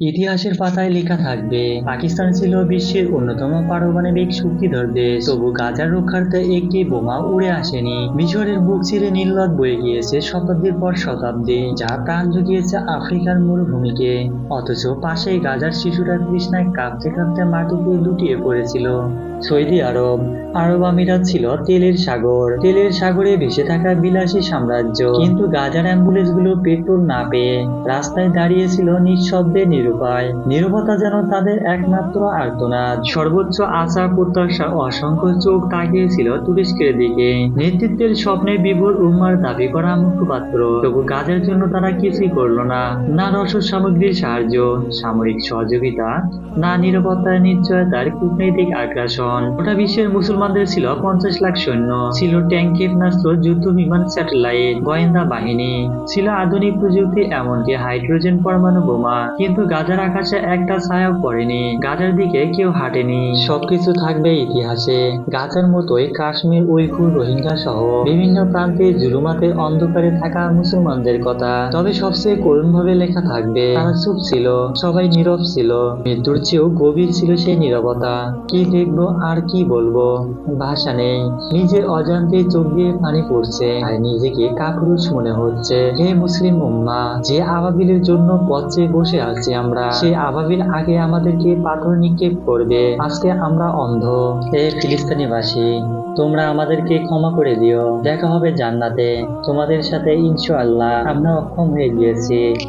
ইতিহাসের পাতায় লেখা থাকবে, পাকিস্তান ছিল বিশ্বের অন্যতম পারমাণবিক শক্তিধর দেশ, তবু গাজার রক্ষার্থে একটি বোমা উড়ে আসেনি। মিশরের বুক চিরে নীলনদ বয়ে গিয়েছে শতাব্দীর পর শতাব্দী, যা প্রাণ জুগিয়েছে আফ্রিকার মরুভূমিকে। অথচ পাশেই গাজার শিশুরা তৃষ্ণায় কাঁপতে কাঁপতে মাটিতে লুটিয়ে পড়েছিল। সৌদি আরব আরব আমিরাত ছিল তেলের সাগর, তেলের সাগরে ভেসে থাকা বিলাসী সাম্রাজ্য। কিন্তু গাজার অ্যাম্বুলেন্স গুলো পেট্রোল না পেয়ে রাস্তায় দাঁড়িয়েছিল নিঃশব্দে নিরুপায়। নীরবতা যেন তাদের একমাত্র আর্তনাদ। সর্বোচ্চ আশা প্রত্যাশা অসংখ্য চোখ তাকিয়েছিল তুরস্কের দিকে, নেতৃত্বের স্বপ্নে বিভোর উম্মার দাবি করা মুখপাত্র। তবু গাজার জন্য তারা কিছুই করলো না। না রসদ সামগ্রীর সাহায্য, সামরিক সহযোগিতা, না নিরাপত্তার নিশ্চয়তার কূটনৈতিক আগ্রাসন। গোটা বিশ্বের মুসলমানদের ছিল 50 লাখ সৈন্য, ছিল ট্যাঙ্ক, ক্ষেপণাস্ত্র, যুদ্ধ বিমান, স্যাটেলাইট, গোয়েন্দা বাহিনী, ছিল আধুনিক প্রযুক্তি, এমনকি হাইড্রোজেন পরমাণু বোমা। কিন্তু গাজার আকাশে একটা ছায়াও পড়েনি, গাজার দিকে কেউ হাঁটেনি। সবকিছু থাকবে ইতিহাসে। গাজার মতোই কাশ্মীর, উইঘুর, রোহিঙ্গা সহ বিভিন্ন প্রান্তে জুলুমাতে অন্ধকারে থাকা মুসলমানদের কথা। তবে সবচেয়ে করুণভাবে লেখা থাকবে, তারা চুপ ছিল, সবাই নীরব ছিল। মৃত্যুর চেয়েও গভীর ছিল সেই নীরবতা। কি দেখবো আর কি বলবো, ভাষা নেই। নিজের অজান্তে চোখ দিয়ে পানি পড়ছে, আর নিজেকে কাপুরুষ মনে হচ্ছে। হে মুসলিম উম্মাহ, যে আবাবিলের জন্য পথ চেয়ে বসে আছি আমরা, সেই আবাবিল আগে আমাদেরকে পাথর নিক্ষেপ করবে। আজকে আমরা অন্ধ। হে ফিলিস্তিনিবাসী, তোমরা আমাদেরকে ক্ষমা করে দিও। দেখা হবে জান্নাতে তোমাদের সাথে ইনশাআল্লাহ। আমরা অক্ষম হয়ে গিয়েছি।